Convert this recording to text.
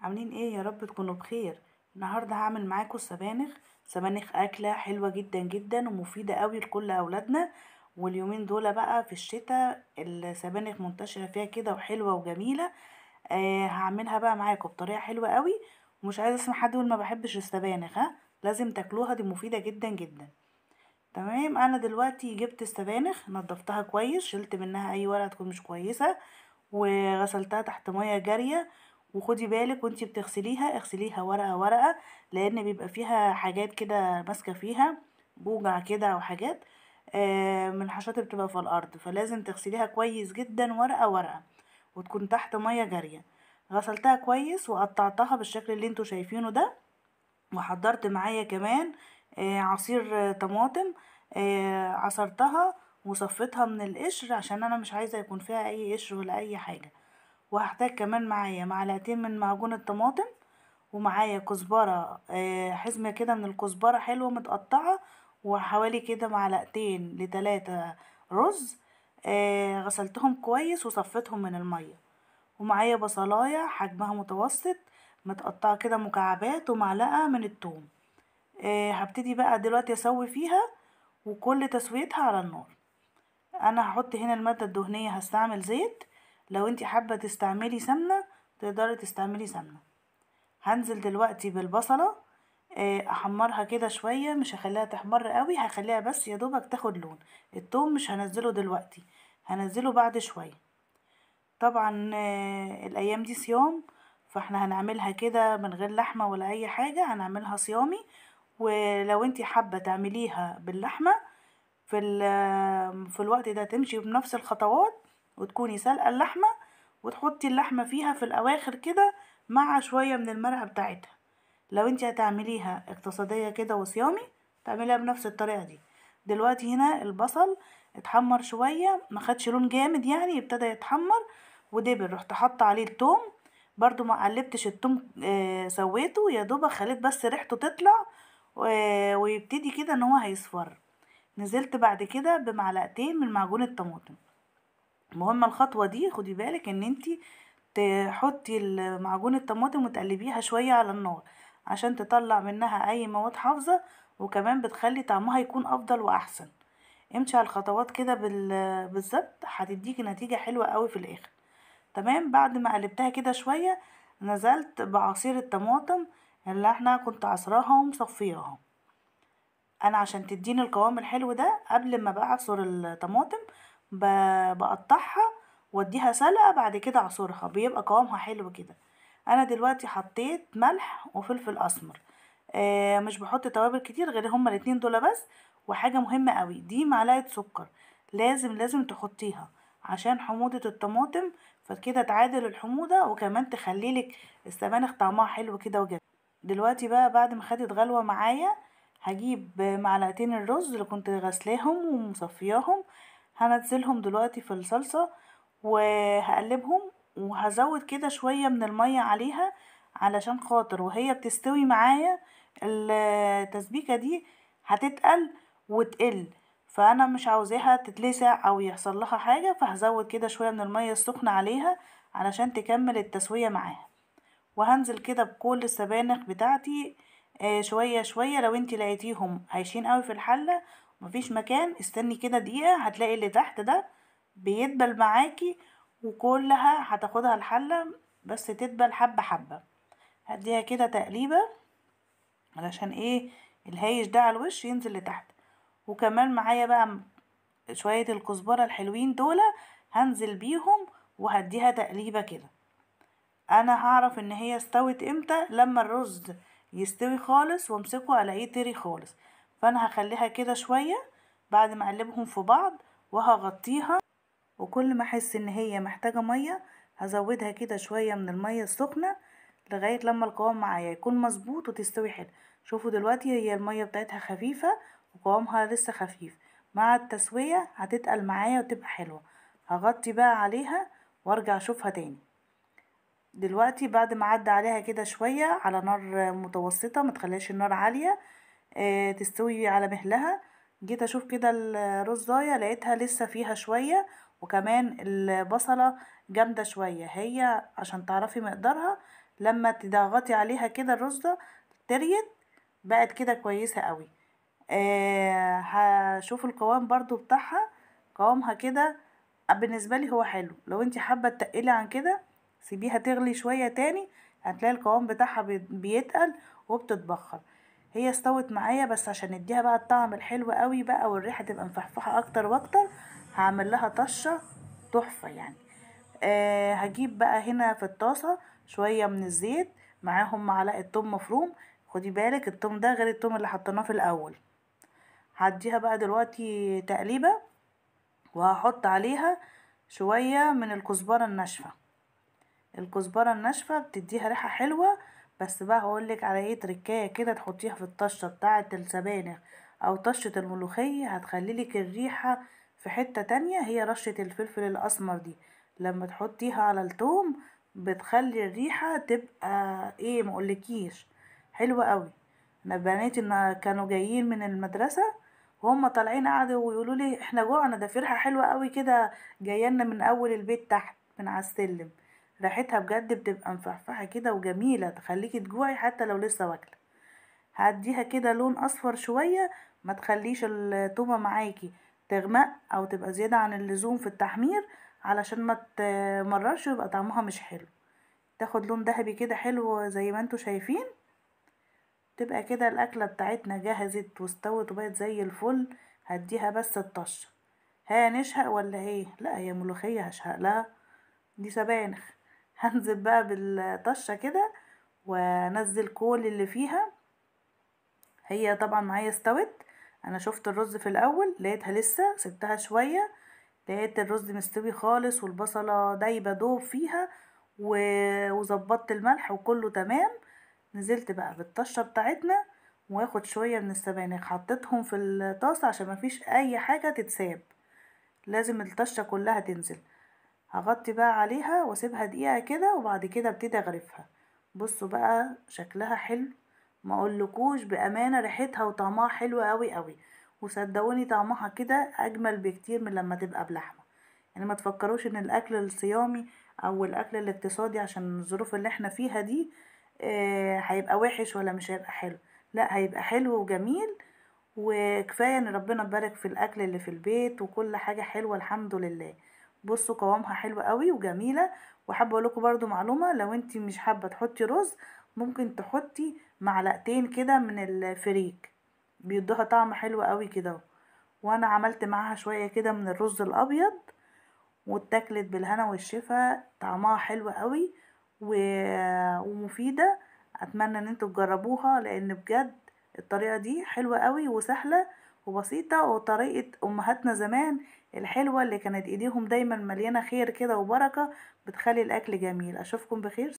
عاملين ايه؟ يا رب تكونوا بخير. النهارده هعمل معاكم السبانخ اكله حلوه جدا جدا ومفيده قوي لكل اولادنا. واليومين دول بقى في الشتاء السبانخ منتشره فيها كده وحلوه وجميله. هعملها بقى معاكم بطريقه حلوه قوي. ومش عايزه اسمع حد يقول ما بحبش السبانخ، ها، لازم تاكلوها، دي مفيده جدا جدا. تمام، انا دلوقتي جبت السبانخ نضفتها كويس، شلت منها اي ورقه تكون مش كويسه، وغسلتها تحت ميه جاريه. وخدي بالك وانتي بتغسليها اغسليها ورقه ورقه، لان بيبقى فيها حاجات كده ماسكه فيها، بوجع كده او حاجات من الحشرات اللي بتبقى في الارض، فلازم تغسليها كويس جدا ورقه ورقه، وتكون تحت ميه جاريه. غسلتها كويس وقطعتها بالشكل اللي انتوا شايفينه ده. وحضرت معايا كمان عصير طماطم. عصرتها وصفيتها من القشر عشان انا مش عايزه يكون فيها اي قشر ولا اي حاجه. وهحتاج كمان معايا معلقتين من معجون الطماطم، ومعايا كزبره، حزمه كده من الكزبره حلوه متقطعه، وحوالي كده معلقتين لتلاتة رز. غسلتهم كويس وصفيتهم من الميه. ومعايا بصلايه حجمها متوسط متقطعه كده مكعبات، ومعلقه من الثوم. هبتدي بقى دلوقتي اسوي فيها، وكل تسويتها على النار. انا هحط هنا المادة الدهنية، هستعمل زيت. لو انتي حابة تستعملي سمنة تقدري تستعملي سمنة. هنزل دلوقتي بالبصلة، احمرها كده شوية، مش هخليها تحمر قوي، هخليها بس يا دوبك تاخد لون. التوم مش هنزله دلوقتي، هنزله بعد شوية. طبعا الايام دي صيام، فاحنا هنعملها كده من غير لحمة ولا اي حاجة، هنعملها صيامي. ولو انتي حابة تعمليها باللحمة في الوقت ده تمشي بنفس الخطوات، وتكوني سلقة اللحمة، وتحطي اللحمة فيها في الأواخر كده مع شوية من المرقة بتاعتها. لو انتي هتعمليها اقتصادية كده وصيامي تعمليها بنفس الطريقة دي. دلوقتي هنا البصل اتحمر شوية، ما خدش لون جامد يعني، ابتدى يتحمر ودبل. رحت حاطة عليه التوم، برضو ما قلبتش التوم، سويته يا دوبك، خليت بس ريحته تطلع ويبتدي كده ان هو هيصفر. نزلت بعد كده بمعلقتين من معجون الطماطم. مهمة الخطوة دي، خدي بالك ان انتي تحطي معجون الطماطم وتقلبيها شوية على النار عشان تطلع منها اي مواد حافظة، وكمان بتخلي طعمها يكون افضل واحسن. امشي على الخطوات كده بالظبط، هتديكي نتيجة حلوة قوي في الاخر. تمام، بعد ما قلبتها كده شوية نزلت بعصير الطماطم اللي احنا كنت عصراها ومصفياها. انا عشان تديني القوام الحلو ده، قبل ما بعصر الطماطم بقطعها واديها سلقة، بعد كده اعصرها بيبقى قوامها حلو كده. انا دلوقتي حطيت ملح وفلفل اسمر. مش بحط توابل كتير غير هما الاتنين دول بس. وحاجة مهمة قوي، دي معلقة سكر، لازم تحطيها عشان حموضة الطماطم، فكده تعادل الحموضة وكمان تخليلك السبانخ طعمها حلو كده وجميل. دلوقتي بقى بعد ما خدت غلوة معايا، هجيب معلقتين الرز اللي كنت غسلاهم ومصفياهم، هنزلهم دلوقتي في الصلصة وهقلبهم. وهزود كده شوية من المية عليها علشان خاطر وهي بتستوي معايا التسبيكة دي هتتقل وتقل، فانا مش عاوزاها تتلسع او يحصل لها حاجة، فهزود كده شوية من المية السخنة عليها علشان تكمل التسوية معاها. وهنزل كده بكل السبانخ بتاعتي شوية شوية. لو انتي لقيتيهم هايشين قوي في الحلة مفيش مكان، استني كده دقيقة هتلاقي اللي تحت ده بيدبل معاكي، وكلها هتاخدها الحلة، بس تدبل حبة حبة. هديها كده تقليبة علشان ايه؟ الهايش ده على الوش ينزل لتحت. وكمان معايا بقى شوية الكزبرة الحلوين دول، هنزل بيهم وهديها تقليبة كده. انا هعرف ان هي استوت امتى؟ لما الرز يستوي خالص وامسكه الاقيه طري خالص. فانا هخليها كده شوية بعد ما اقلبهم في بعض، وهغطيها. وكل ما احس ان هي محتاجة مية هزودها كده شوية من المية السخنة، لغاية لما القوام معايا يكون مظبوط وتستوي حلو. شوفوا دلوقتي هي المية بتاعتها خفيفة وقوامها لسه خفيف، مع التسوية هتتقل معايا وتبقى حلوة. هغطي بقى عليها وارجع اشوفها تاني. دلوقتي بعد ما عدى عليها كده شوية على نار متوسطة، ما تخليش النار عالية، تستوي على مهلها. جيت اشوف كده الرزاية لقيتها لسه فيها شوية، وكمان البصلة جامدة شوية هي عشان تعرفي مقدارها. لما تضغطي عليها كده الرزة تريت بقت كده كويسة قوي. هشوف القوام برضو بتاعها. قوامها كده بالنسبة لي هو حلو. لو انتي حابة تقلي عن كده سيبيها تغلي شوية تاني، هتلاقي القوام بتاعها بيتقل وبتتبخر. هي استوت معايا، بس عشان نديها بقى الطعم الحلو قوي بقى والريحة تبقى مفحفحة اكتر واكتر هعمل لها طشة تحفة يعني. هجيب بقى هنا في الطاسة شوية من الزيت، معاهم معلقة توم مفروم. خدي بالك التوم ده غير التوم اللي حطيناه في الاول. هديها بقى دلوقتي تقليبة، وهحط عليها شوية من الكزبرة الناشفة. الكزبرة الناشفة بتديها ريحة حلوة. بس بقى هقولك على ايه تركاية كده تحطيها في الطشة بتاعة السبانخ او طشة الملوخية، هتخليلك الريحة في حتة تانية. هي رشة الفلفل الاسمر دي لما تحطيها على التوم بتخلي الريحة تبقى ايه مقولكيش حلوة قوي. انا بناتي ان كانوا جايين من المدرسة وهم طالعين قعدوا ويقولوا لي احنا جوعنا، ده في ريحة حلوة قوي كده جايلنا من اول البيت تحت من على السلم. ريحتها بجد بتبقى مفحفحة كده وجميلة تخليكي تجوعي حتى لو لسه واكلة. هديها كده لون اصفر شوية، ما تخليش التومة معاكي تغمق او تبقى زيادة عن اللزوم في التحمير علشان ما تمررش ويبقى طعمها مش حلو. تاخد لون ذهبي كده حلو زي ما انتوا شايفين. تبقى كده الاكلة بتاعتنا جهزت واستوت وبقت زي الفل. هديها بس الطشة. ها نشهق ولا ايه؟ لا هي ملوخية هشهق لها، دي سبانخ. هنزل بقى بالطشة كده وانزل كل اللي فيها. هي طبعا معايا استوت. انا شفت الرز في الاول لقيتها لسه، سبتها شوية لقيت الرز مستوي خالص والبصلة دايبة دوب فيها وظبطت الملح وكله تمام. نزلت بقى بالطشة بتاعتنا واخد شوية من السبانخ حطيتهم في الطاسة عشان مفيش اي حاجة تتساب، لازم الطشة كلها تنزل. هغطي بقى عليها واسيبها دقيقة كده وبعد كده ابتدي اغرفها. بصوا بقى شكلها حلو، ما اقولكوش بامانة ريحتها وطعمها حلو قوي قوي. وصدقوني طعمها كده اجمل بكتير من لما تبقى بلحمة. يعني ما تفكروش ان الاكل الصيامي او الاكل الاقتصادي عشان الظروف اللي احنا فيها دي هيبقى وحش ولا مش هيبقى حلو. لا هيبقى حلو وجميل. وكفاية ان ربنا بارك في الاكل اللي في البيت وكل حاجة حلوة الحمد لله. بصوا قوامها حلو قوي وجميلة. وحابة اقول لكم برضو معلومة، لو انتي مش حابة تحطي رز ممكن تحطي معلقتين كده من الفريك بيدوها طعم حلو قوي كده. وانا عملت معاها شوية كده من الرز الابيض واتاكلت بالهنا والشفا، طعمها حلو قوي ومفيدة. اتمنى ان انتوا تجربوها لان بجد الطريقة دي حلوة قوي وسهلة وبسيطة، وطريقة امهاتنا زمان الحلوة اللي كانت ايديهم دايما مليانة خير كده وبركة بتخلي الاكل جميل. اشوفكم بخير.